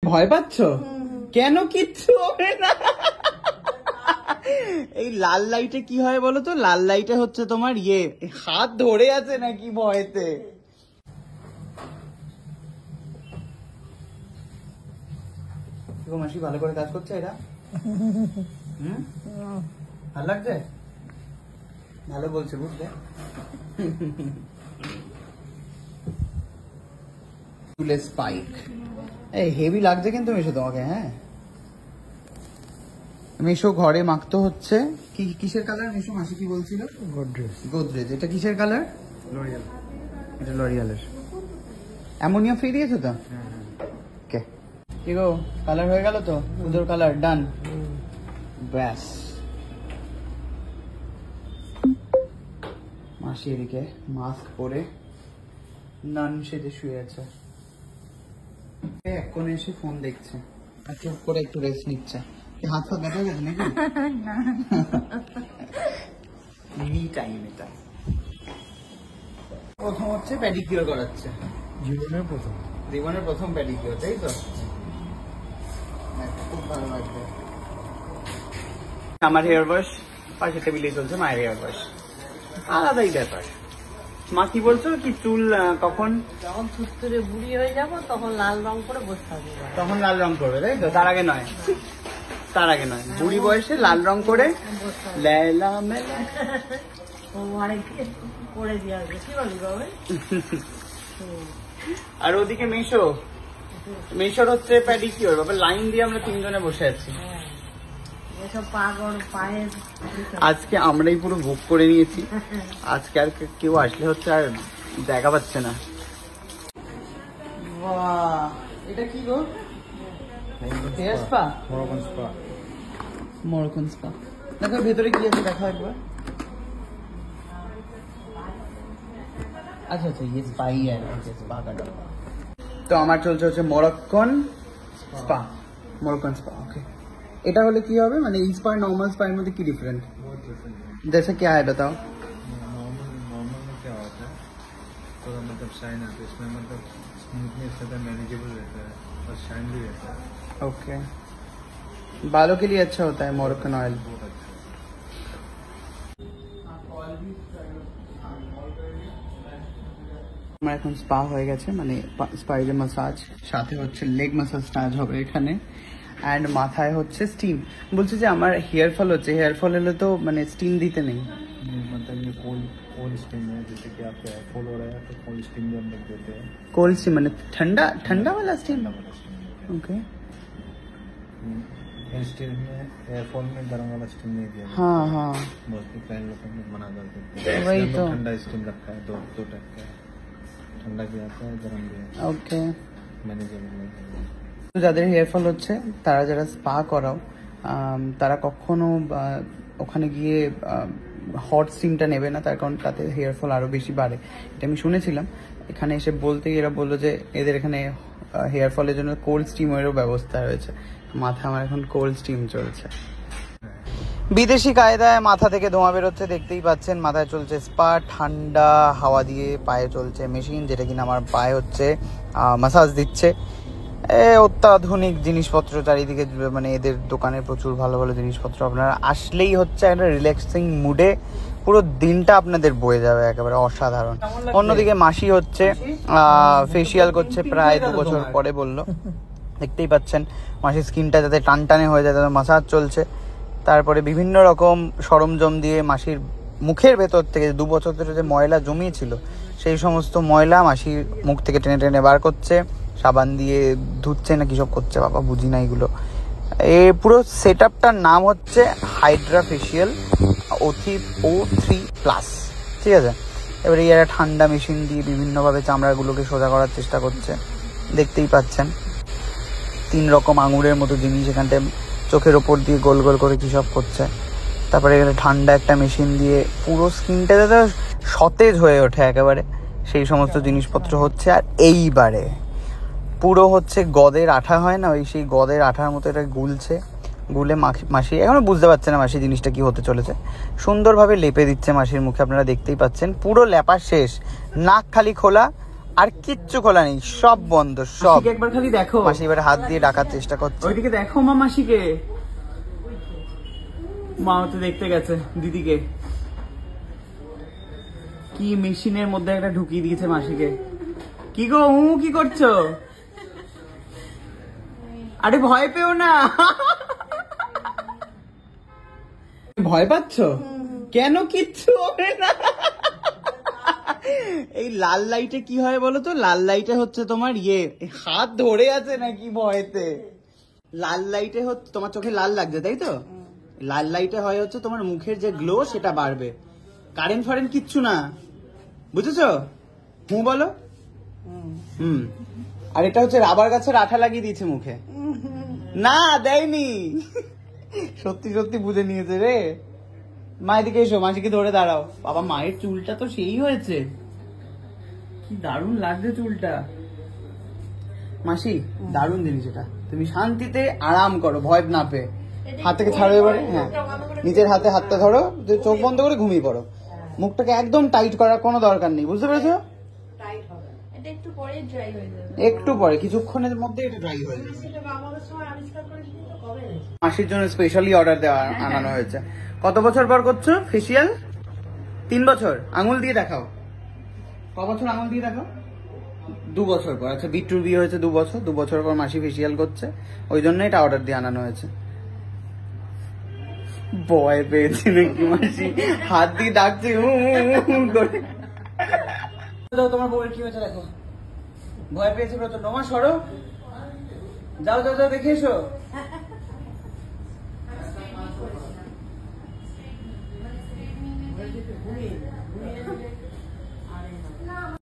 ভয় পাচ্ছ? কেন? কিচ্ছু হবে না। এই লাল লাইটে কি হয় বলো তো? লাল লাইটে হচ্ছে তোমার হাত ধরে আছে নাকি ভয়েতে। মাসি ভালো করে কাজ করছে এটা? ভালো লাগছে? ভালো বলছে বুঝলে। স্পাইক হেভি লাগছে কিন্তু মেশো তোমাকে। হ্যাঁ মেশো ঘরে মাখতে হচ্ছে। কিসের কালার মেশো? মাসি কি বলছিল? গোদরেজ। এটা কিসের কালার? লরিয়াল। এটা লরিয়ালের। অ্যামোনিয়া ফ্রি দিয়েছো তো? ওকে কি গো, কালার হয়ে গেল তো? উদর কালার ডান। ব্যাস মাসি এদিকে মাস্ক পরে নান সেজে শুয়ে আছে। এক কোণে এসে ফোন দেখছে, চুপ করে একটু রেস্ট নিচ্ছে। হাত পা ব্যথা গেছে নাকি? মি টাইম এটা। প্রথম হচ্ছে প্যাডিকিউর করাচ্ছে। জীবনের প্রথম প্যাডিকিউর, তাই তো? খুব ভালো লাগবে। আমার হেয়ার ওয়াশ পাশে টেবিলে চলছে, মায়ের হেয়ার ওয়াশ। আলাদাই ব্যাপার। মা কি বলছো? কি চুল কখন যখন থুতরে বুড়ি হয়ে যাবো তখন লাল রং করে বসে থাকবে। তখন লাল রং করবে, তাই তো? তার আগে নয়, তার আগে নয়। বুড়ি বয়সে লাল রং করে লেলা মেলা করে দিয়ে আসবে। কি বলি বাবা? আর ওদিকে মেশোর হচ্ছে প্যাডিকিউর। বাবা লাইন দিয়ে আমরা তিনজনে বসে আছি। আজকে আমরাই পুরো বুক করে নিয়েছি। আজকে আর কেউ আসলে হচ্ছে আর দেখা পাচ্ছে না। এটা কি গো? স্পা? Moroccan spa. দেখো ভেতরে কি আছে, দেখো একবার। আচ্ছা আচ্ছা স্পাই স্পা কাটা। তো আমার চলছে হচ্ছে মরক্কন স্পা। মরক্কন স্পা ওকে। এটা হলে কি হবে মানে এই স্পা नॉर्मल स्पा में की डिफरेंट? जैसे क्या है बताओ? नॉर्मल में क्या होता है, थोड़ा मतलब शाइन आता है इसमें, मतलब स्मूथनेस रहता है, मैनेजेबल रहता है और शाइन भी रहता है। ओके बालों के लिए अच्छा होता है मोरक्कन ऑयल। बहुत अच्छा। আমার এখন স্পা হয়ে গেছে, মানে স্পাইজে মাসাজ, সাথে হচ্ছে লেগ মাসাজটা আজ হবে এখানে। অ্যান্ড মাথায় হচ্ছে স্টিম। বলছে যে আমার হেয়ার ফল হচ্ছে, হেয়ার ফল হলে তো মানে স্টিম দিতে নেই। मतलब ये कोल्ड स्टीम है, जैसे कि आपका हेयर फॉल हो रहा है तो कोल्ड स्टीम भी हम लोग देते हैं। कोल्ड स्टीम মানে ठंडा वाला स्टीम? ओके। हेयर स्टीम में हेयर फॉल में गर्म वाला स्टीम नहीं दिया। हाँ हाँ मोस्टली क्लाइंट लोग मना कर देते हैं। वही तो ठंडा स्टीम रखा है, दो टाइप का, ठंडा भी आता है गर्म भी आता है। Okay manageable. যাদের হেয়ার ফল হচ্ছে তারা যারা স্পা করাও তারা কখনো ওখানে গিয়ে হট স্টিমটা নেবে না, তার কারণ তাতে হেয়ার ফল আরো বেশি বাড়ে। এটা আমি শুনেছিলাম। এখানে এসে বলতেই এরা বললো যে এদের এখানে হেয়ার ফলের জন্য কোল্ড স্টিমেরও ব্যবস্থা রয়েছে। মাথা আমার এখন কোল্ড স্টিম চলছে। বিদেশি কায়দায় মাথা থেকে ধোঁয়া বেরোচ্ছে, দেখতেই পাচ্ছেন। মাথায় চলছে স্পা, ঠান্ডা হাওয়া দিয়ে পায়ে চলছে মেশিন, যেটা কিনা আমার পায়ে হচ্ছে মাসাজ দিচ্ছে। অত্যাধুনিক জিনিসপত্র চারিদিকে, মানে এদের দোকানে প্রচুর ভালো ভালো জিনিসপত্র। আপনারা আসলেই হচ্ছে একটা রিল্যাক্সিং মুডে পুরো দিনটা আপনাদের বয়ে যাবে, একেবারে অসাধারণ। অন্যদিকে মাসি হচ্ছে ফেসিয়াল করছে, প্রায় 2 বছর পরে বললো। দেখতেই পাচ্ছেন মাসির স্কিনটা যাতে টানটানে হয়ে যায় তাতে মাসাজ চলছে। তারপরে বিভিন্ন রকম সরঞ্জাম দিয়ে মাসির মুখের ভেতর থেকে 2 বছর ধরে যে ময়লা জমিয়েছিল সেই সমস্ত ময়লা মাসির মুখ থেকে টেনে টেনে বার করছে, সাবান দিয়ে ধুচ্ছে না কিসব করছে বাবা, বুঝি না এগুলো। এই পুরো সেট আপটার নাম হচ্ছে হাইড্রা ফেসিয়াল O3+, ঠিক আছে। এবারে এরা ঠান্ডা মেশিন দিয়ে বিভিন্নভাবে চামড়াগুলোকে সোজা করার চেষ্টা করছে, দেখতেই পাচ্ছেন। 3 রকম আঙুরের মতো জিনিস এখানটায় চোখের ওপর দিয়ে গোল গোল করে কিসব করছে। তারপরে এখানে ঠান্ডা একটা মেশিন দিয়ে পুরো স্কিনটা যাতে সতেজ হয়ে ওঠে একেবারে, সেই সমস্ত জিনিসপত্র হচ্ছে। আর এইবারে পুরো হচ্ছে গদের আঠা হয় না, ওই সেই গদের আঠার মতো এটা গুলছে, গুলে মাসি এখনো বুঝতে পারছে না মাসি জিনিসটা কি হতে চলেছে। সুন্দরভাবে লেপে দিচ্ছে মাসির মুখে, আপনারা দেখতেই পাচ্ছেন। পুরো লেপা শেষ, নাক খালি খোলা আর কিচ্ছু খোলা নেই, সব বন্ধ সব। একবার খালি দেখো, মাসি এবার হাত দিয়ে ডাকার চেষ্টা করছে। ওইদিকে দেখো মা, মাসিকে। মা তো দেখতে গেছে দিদিকে, কি মেশিনের মধ্যে একটা ঢুকিয়ে দিয়েছে মাসিকে। কি গো কি করছো? আরে ভয় পেও না। ভয় পাচ্ছ কেন? কিচ্ছু হবে না। এই লাল লাইটে কি হয় বলো তো? লাল লাইটে হচ্ছে তোমার হাত ধরে আছে নাকি ভয়েতে? লাল লাইটে হচ্ছে তোমার চোখে লাল লাগছে, তাই তো? লাল লাইটে হয় হচ্ছে তোমার মুখের যে গ্লো সেটা বাড়বে। কারেন্ট ফারেন্ট কিচ্ছু না, বুঝেছো? বলো। আর এটা হচ্ছে রাবার গাছের আঠা লাগিয়ে দিয়েছে মুখে। না দেয়নি, সত্যি সত্যি বুঝে নিয়েছে রে। মা এদিকে এসো, মাসিকে ধরে দাঁড়াও। বাবা মায়ের চুলটা তো সেই হয়েছে, কি দারুণ লাগছে চুলটা। মাসি দারুণ জিনিস এটা, তুমি শান্তিতে আরাম করো, ভয় না পেয়ে। হাত থেকে ছাড়ো এবারে। হ্যাঁ, নিজের হাতে হাতটা ধরো, চোখ বন্ধ করে ঘুমিয়ে পড়ো। মুখটাকে একদম টাইট করার কোনো দরকার নেই, বুঝতে পেরেছো? একটু পরে কিছুক্ষণের মধ্যে এটা ড্রাই হয়ে যাবে। মাসির জন্য স্পেশালি অর্ডার দেওয়া আনানো হয়েছে। কত বছর পর করছো ফেসিয়াল? 3 বছর। আঙুল দিয়ে দেখাও, ক বছর আঙুল দিয়ে দেখাও। 2 বছর পর। আচ্ছা, বিট্টুর বিয়ে হয়েছে 2 বছর, 2 বছর পর মাসি ফেসিয়াল করছে, ওই জন্য এটা অর্ডার দিয়ে আনানো হয়েছে। ভয় পেয়েছে নাকি মাসি? হাত দিয়ে ডাকছে করে। তোমার বউয়ের কি হয়েছে দেখো। ভয় পেয়েছে প্রচন্ড। মা সরো, যাও যাও যাও দেখে এসো।